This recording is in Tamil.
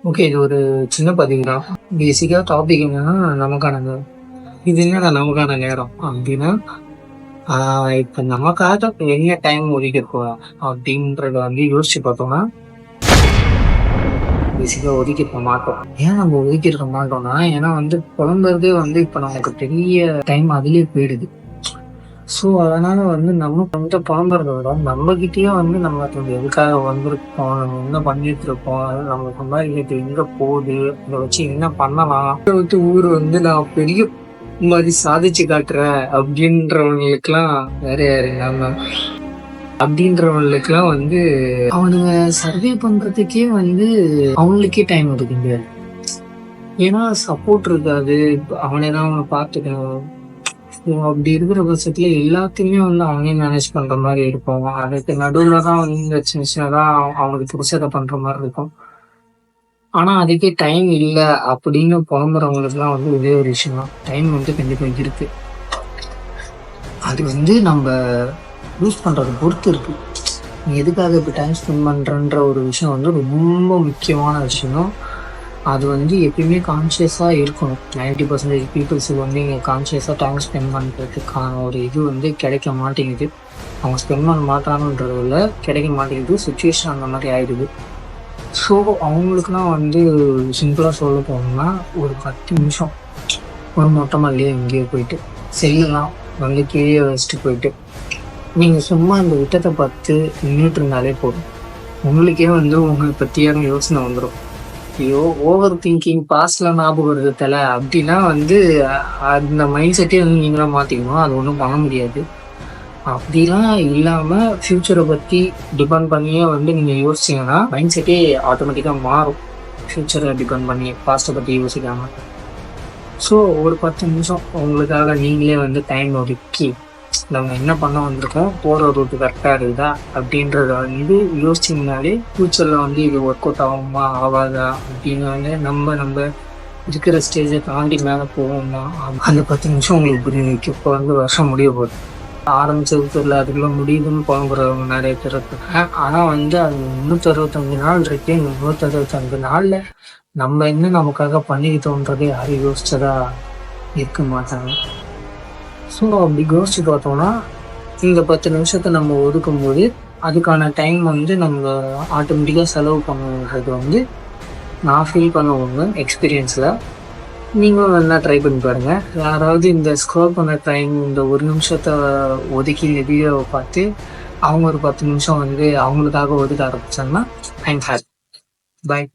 ஓகே. இது ஒரு சின்ன பதிவு தான். பேசிக்கா டாபிக் என்னன்னா, நமக்கான நேரம். இது என்னடா நமக்கான நேரம் அப்டின்னா, இப்ப நமக்காக என்ன டைம் ஒதுக்கியிருக்கோம் அப்டின்றத யோசிச்சு பார்த்தோம்னா, பேசிக்கா ஒதுக்கியிருக்க மாட்டோம். ஏன் நம்ம ஒதுக்கியிருக்க மாட்டோம்னா, ஏன்னா புலம்புறதே இப்ப நமக்கு பெரிய டைம் அதிலயே போயிடுது. ஸோ, அதனால நம்ம புலம்புறத விட நம்மகிட்டயே நம்ம எதுக்காக வந்திருக்கோம், நம்ம என்ன பண்ணிட்டுருக்கோம், நம்ம சம்பாதிக்கிறது எங்க போகுது, இத வச்சு என்ன பண்ணலாம், இத விட்டு ஊர் நான் பெரிய மாரி சாதிச்சு காட்டுறேன் அப்டின்றவங்களுக்குலாம் வேற யாரு நாம. அப்டின்றவங்களுக்குலாம் அவனுங்க சர்வே பண்றதுக்கே அவங்களுக்கே டைம் ஒதுக்க முடியாது. ஏன்னா சப்போர்ட் இருக்காது. அவனே தான் அவன பார்த்துக்கணும். அப்படி இருக்கிற பட்சத்துல எல்லாத்தையுமே அவனே மேனேஜ் பண்ற மாதிரி இருக்கும். அதுக்கு நடுவுல தான் சின்ன சின்னதா அவனுக்கு பிடிச்சத பண்ற மாதிரி இருக்கும். ஆனா அதுக்கே டைம் இல்ல அப்படின்னு புலம்புறவங்களுக்குலாம் இதே ஒரு விஷயம் தான். டைம் கண்டிப்பா இருக்கு. அது நம்ம யூஸ் பண்றத பொறுத்து இருக்கு. நீ எதுக்காக இப்ப டைம் ஸ்பெண்ட் பண்றன்ற ஒரு விஷயம் ரொம்ப முக்கியமான விஷயம். அது எப்பயுமே கான்ஷியஸாக இருக்கணும். 90% பீப்புள்ஸுக்கு இங்கே கான்ஷியஸாக டைம் ஸ்பெண்ட் பண்ணுறதுக்கான ஒரு இது கிடைக்க மாட்டேங்குது. அவங்க ஸ்பெண்ட் பண்ண மாட்டாங்கன்றத விட கிடைக்க மாட்டேங்குது. சுச்சுவேஷன் அந்த மாதிரி ஆயிடுது. ஸோ அவங்களுக்குலாம் சிம்பிளாக சொல்ல போனோம்னா, ஒரு 10 நிமிஷம் ஒரு மொட்டை மாடிலேயே எங்கேயோ போயிட்டு செல்லாம் கீழே வச்சுட்டு போயிட்டு நீங்கள் சும்மா இந்த விட்டத்தை பார்த்து நின்றுட்டு இருந்தாலே போதும். உங்களுக்கே உங்களை பற்றியான யோசனை வந்துடும். ஐயோ, ஓவர் திங்கிங், பாஸ்ட்ல ஞாபகம் வருது தல அப்படின்னா அந்த மைண்ட் செட்டே நீங்களாம் மாத்திக்கணும். அது ஒன்றும் பண்ண முடியாது. அப்படிலாம் இல்லாம ஃபியூச்சரை பத்தி டிபெண்ட் பண்ணியே நீங்க யோசிச்சீங்கன்னா மைண்ட் செட்டே ஆட்டோமேட்டிக்கா மாறும். ஃபியூச்சரை டிபெண்ட் பண்ணி பாஸ்ட்டை பத்தி யோசிக்காம. ஸோ ஒரு 10 நிமிஷம் உங்களுக்காக நீங்களே டைம் ஒதுக்கி நம்ம என்ன பண்ண வந்திருக்கோம், போகிற ரூட்டு கரெக்டாக இருக்குதா அப்படின்றத யோசிச்சிங்கனாலே ஃப்யூச்சரில் இது ஒர்க் அவுட் ஆகுமா ஆகாதா அப்படின்னு நம்ம இருக்கிற ஸ்டேஜை தாண்டி மேலே போவோம்னா அந்த 10 நிமிஷம் உங்களுக்கு புரிய வைக்கும். இப்போ வருஷம் முடிய போகுது. ஆரம்பிச்சது தெரியல, அதுக்குள்ள முடியுதுன்னு புலம்புறவங்க நிறைய பேர் இருக்காங்க. ஆனால் அது 365 நாள் இருக்கு. 365 நாளில் நம்ம என்ன நமக்காக பண்ணிக்கிட்டோன்றதை யாரும் யோசிச்சதா இருக்க மாட்டாங்க. ஸோ அப்படி யோசிச்சு பார்த்தோம்னா, இந்த 10 நிமிஷத்தை நம்ம ஒதுக்கும்போது அதுக்கான டைம் நம்ம ஆட்டோமேட்டிக்காக செலவு பண்ணுறது நான் ஃபீல் பண்ண ஒன்று எக்ஸ்பீரியன்ஸில். நீங்களும் நல்லா ட்ரை பண்ணி பாருங்கள். யாராவது இந்த ஸ்க்ரோல் பண்ண டைம் இந்த ஒரு நிமிஷத்தை ஒதுக்கி இந்த வீடியோவை பார்த்து அவங்க ஒரு 10 நிமிஷம் அவங்களுக்காக ஒதுக்க ஆரம்பிச்சாங்கன்னா ஐம் ஹாப்பி. பாய்.